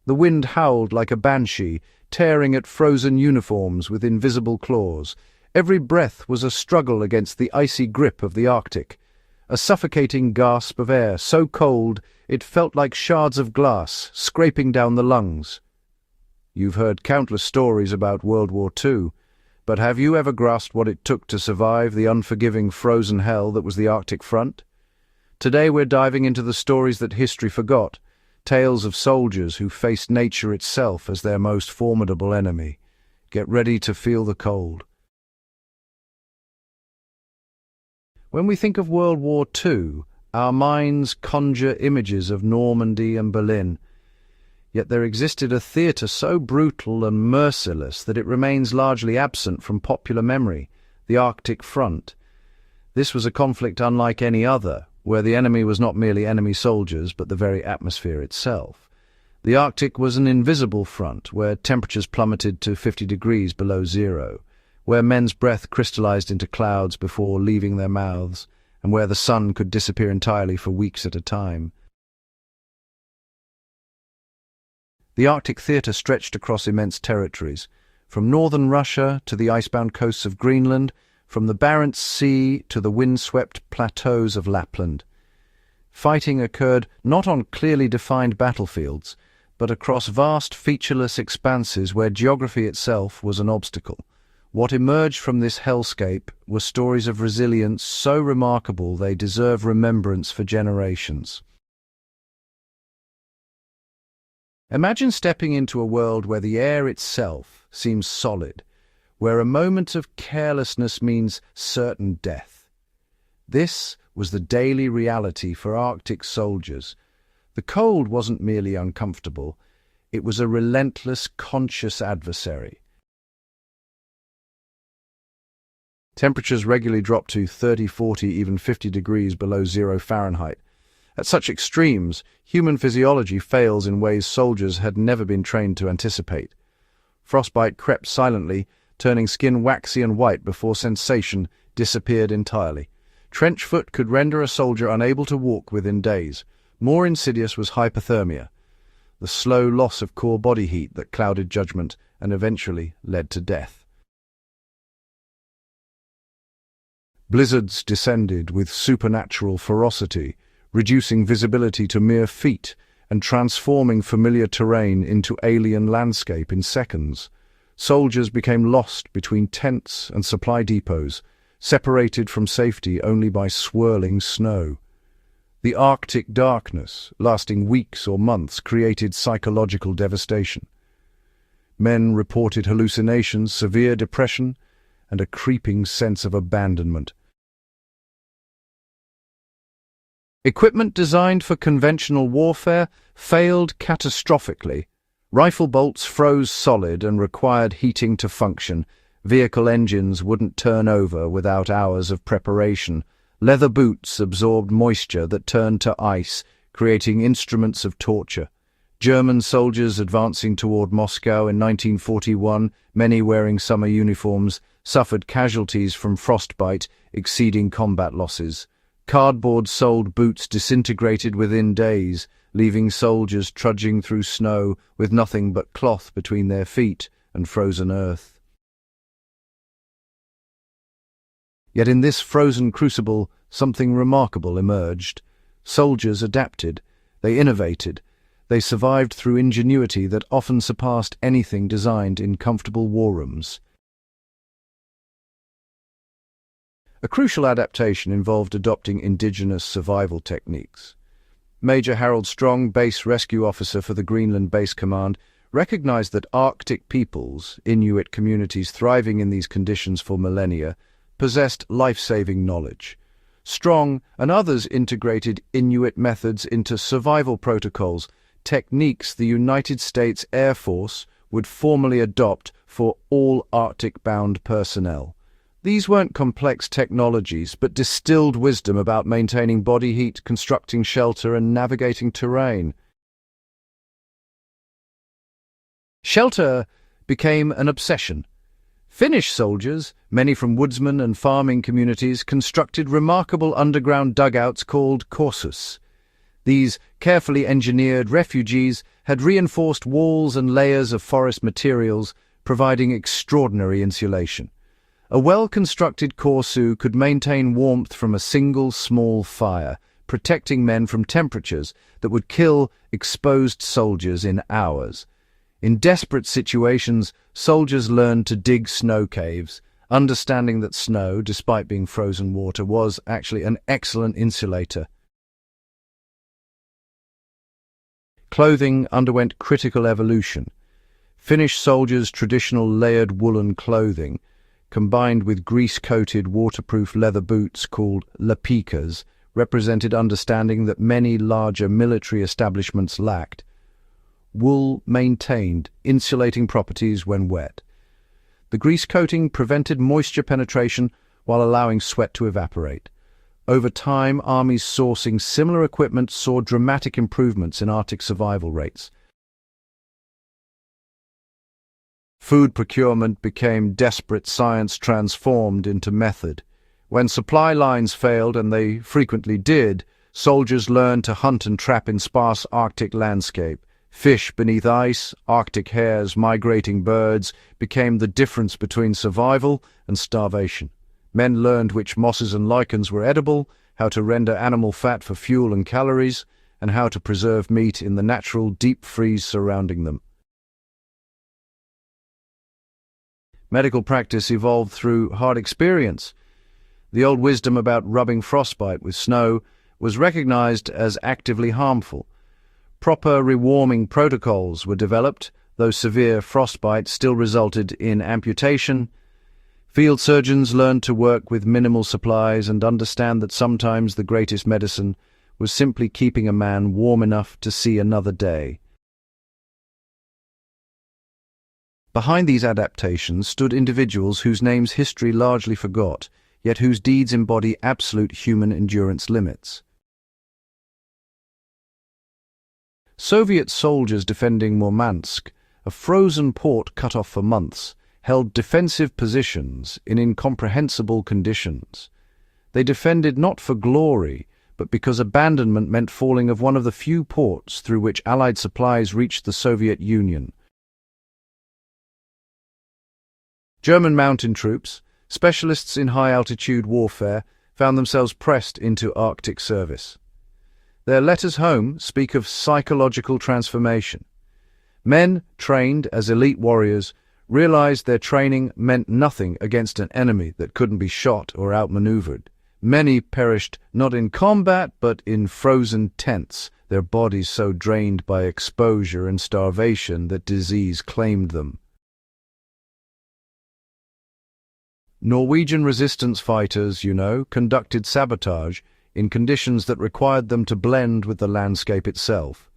The wind howled like a banshee, tearing at frozen uniforms with invisible claws. Every breath was a struggle against the icy grip of the Arctic, a suffocating gasp of air so cold it felt like shards of glass scraping down the lungs. You've heard countless stories about World War II, but have you ever grasped what it took to survive the unforgiving frozen hell that was the Arctic front? Today we're diving into the stories that history forgot, tales of soldiers who faced nature itself as their most formidable enemy. Get ready to feel the cold. When we think of World War II, our minds conjure images of Normandy and Berlin. Yet there existed a theatre so brutal and merciless that it remains largely absent from popular memory, the Arctic front. This was a conflict unlike any other, where the enemy was not merely enemy soldiers but the very atmosphere itself. The Arctic was an invisible front, where temperatures plummeted to 50 degrees below zero, where men's breath crystallized into clouds before leaving their mouths, and where the sun could disappear entirely for weeks at a time. The Arctic theatre stretched across immense territories, from northern Russia to the icebound coasts of Greenland, from the Barents Sea to the windswept plateaus of Lapland. Fighting occurred not on clearly defined battlefields, but across vast featureless expanses where geography itself was an obstacle. What emerged from this hellscape were stories of resilience so remarkable they deserve remembrance for generations. Imagine stepping into a world where the air itself seems solid, where a moment of carelessness means certain death. This was the daily reality for Arctic soldiers. The cold wasn't merely uncomfortable, it was a relentless, conscious adversary. Temperatures regularly dropped to 30, 40, even 50 degrees below 0 Fahrenheit. At such extremes, human physiology fails in ways soldiers had never been trained to anticipate. Frostbite crept silently, turning skin waxy and white before sensation disappeared entirely. Trench foot could render a soldier unable to walk within days. More insidious was hypothermia, the slow loss of core body heat that clouded judgment and eventually led to death. Blizzards descended with supernatural ferocity, reducing visibility to mere feet and transforming familiar terrain into alien landscape in seconds. Soldiers became lost between tents and supply depots, separated from safety only by swirling snow. The Arctic darkness, lasting weeks or months, created psychological devastation. Men reported hallucinations, severe depression, and a creeping sense of abandonment. Equipment designed for conventional warfare failed catastrophically. Rifle bolts froze solid and required heating to function. Vehicle engines wouldn't turn over without hours of preparation. Leather boots absorbed moisture that turned to ice, creating instruments of torture. German soldiers advancing toward Moscow in 1941, many wearing summer uniforms, suffered casualties from frostbite, exceeding combat losses. Cardboard-soled boots disintegrated within days, leaving soldiers trudging through snow with nothing but cloth between their feet and frozen earth. Yet in this frozen crucible, something remarkable emerged. Soldiers adapted, they innovated, they survived through ingenuity that often surpassed anything designed in comfortable war rooms. A crucial adaptation involved adopting indigenous survival techniques. Major Harold Strong, base rescue officer for the Greenland Base Command, recognized that Arctic peoples, Inuit communities thriving in these conditions for millennia, possessed life-saving knowledge. Strong and others integrated Inuit methods into survival protocols, techniques the United States Air Force would formally adopt for all Arctic-bound personnel. These weren't complex technologies, but distilled wisdom about maintaining body heat, constructing shelter, and navigating terrain. Shelter became an obsession. Finnish soldiers, many from woodsmen and farming communities, constructed remarkable underground dugouts called korsus. These carefully engineered refuges had reinforced walls and layers of forest materials, providing extraordinary insulation. A well-constructed corsu could maintain warmth from a single small fire, protecting men from temperatures that would kill exposed soldiers in hours. In desperate situations, soldiers learned to dig snow caves, understanding that snow, despite being frozen water, was actually an excellent insulator. Clothing underwent critical evolution. Finnish soldiers' traditional layered woolen clothing, combined with grease-coated waterproof leather boots called lapikas, represented understanding that many larger military establishments lacked. Wool maintained insulating properties when wet. The grease coating prevented moisture penetration while allowing sweat to evaporate. Over time, armies sourcing similar equipment saw dramatic improvements in Arctic survival rates. Food procurement became desperate science transformed into method. When supply lines failed, and they frequently did, soldiers learned to hunt and trap in sparse Arctic landscape. Fish beneath ice, Arctic hares, migrating birds became the difference between survival and starvation. Men learned which mosses and lichens were edible, how to render animal fat for fuel and calories, and how to preserve meat in the natural deep freeze surrounding them. Medical practice evolved through hard experience. The old wisdom about rubbing frostbite with snow was recognized as actively harmful. Proper rewarming protocols were developed, though severe frostbite still resulted in amputation. Field surgeons learned to work with minimal supplies and understand that sometimes the greatest medicine was simply keeping a man warm enough to see another day. Behind these adaptations stood individuals whose names history largely forgot, yet whose deeds embody absolute human endurance limits. Soviet soldiers defending Murmansk, a frozen port cut off for months, held defensive positions in incomprehensible conditions. They defended not for glory, but because abandonment meant falling of one of the few ports through which Allied supplies reached the Soviet Union. German mountain troops, specialists in high-altitude warfare, found themselves pressed into Arctic service. Their letters home speak of psychological transformation. Men trained as elite warriors realized their training meant nothing against an enemy that couldn't be shot or outmaneuvered. Many perished not in combat but in frozen tents, their bodies so drained by exposure and starvation that disease claimed them. Norwegian resistance fighters, conducted sabotage in conditions that required them to blend with the landscape itself.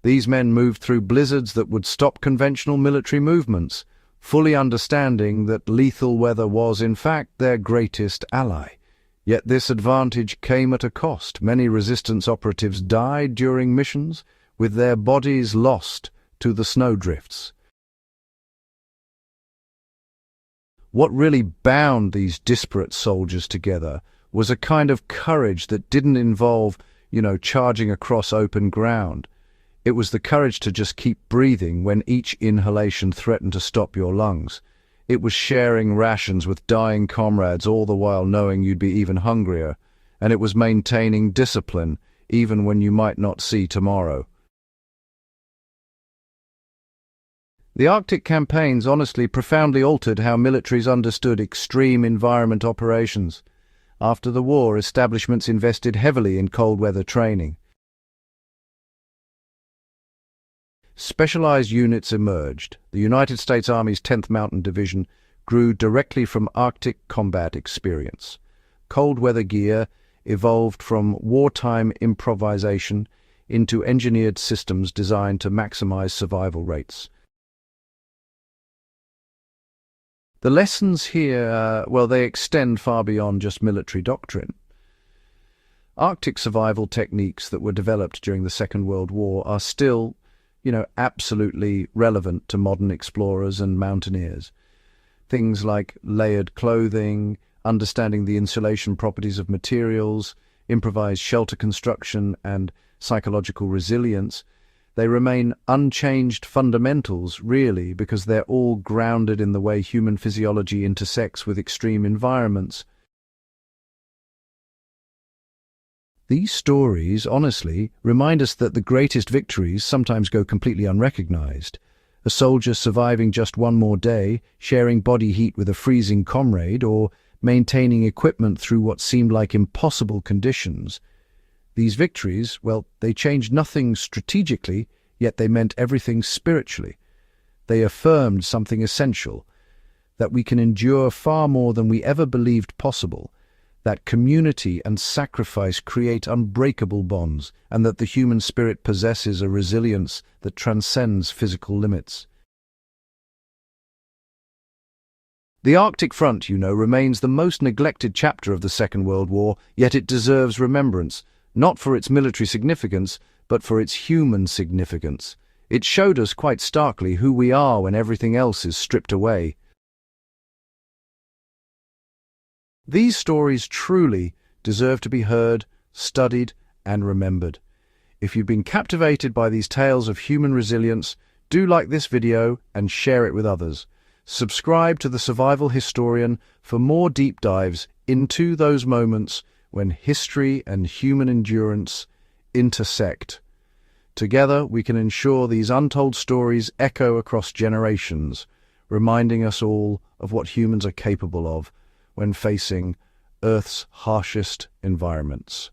These men moved through blizzards that would stop conventional military movements, fully understanding that lethal weather was, in fact, their greatest ally. Yet this advantage came at a cost. Many resistance operatives died during missions, with their bodies lost to the snowdrifts. What really bound these disparate soldiers together was a kind of courage that didn't involve, charging across open ground. It was the courage to just keep breathing when each inhalation threatened to stop your lungs. It was sharing rations with dying comrades, all the while knowing you'd be even hungrier. And it was maintaining discipline, even when you might not see tomorrow. The Arctic campaigns honestly profoundly altered how militaries understood extreme environment operations. After the war, establishments invested heavily in cold weather training. Specialized units emerged. The United States Army's 10th Mountain Division grew directly from Arctic combat experience. Cold weather gear evolved from wartime improvisation into engineered systems designed to maximize survival rates. The lessons here, they extend far beyond just military doctrine. Arctic survival techniques that were developed during the Second World War are still, absolutely relevant to modern explorers and mountaineers. Things like layered clothing, understanding the insulation properties of materials, improvised shelter construction, and psychological resilience, they remain unchanged fundamentals, really, because they're all grounded in the way human physiology intersects with extreme environments. These stories, honestly, remind us that the greatest victories sometimes go completely unrecognized. A soldier surviving just one more day, sharing body heat with a freezing comrade, or maintaining equipment through what seemed like impossible conditions. These victories, well, they changed nothing strategically, yet they meant everything spiritually. They affirmed something essential, that we can endure far more than we ever believed possible, that community and sacrifice create unbreakable bonds, and that the human spirit possesses a resilience that transcends physical limits. The Arctic front, remains the most neglected chapter of the Second World War, yet it deserves remembrance, not for its military significance, but for its human significance. It showed us quite starkly who we are when everything else is stripped away. These stories truly deserve to be heard, studied, and remembered. If you've been captivated by these tales of human resilience, do like this video and share it with others. Subscribe to The Survival Historian for more deep dives into those moments when history and human endurance intersect. Together, we can ensure these untold stories echo across generations, reminding us all of what humans are capable of when facing Earth's harshest environments.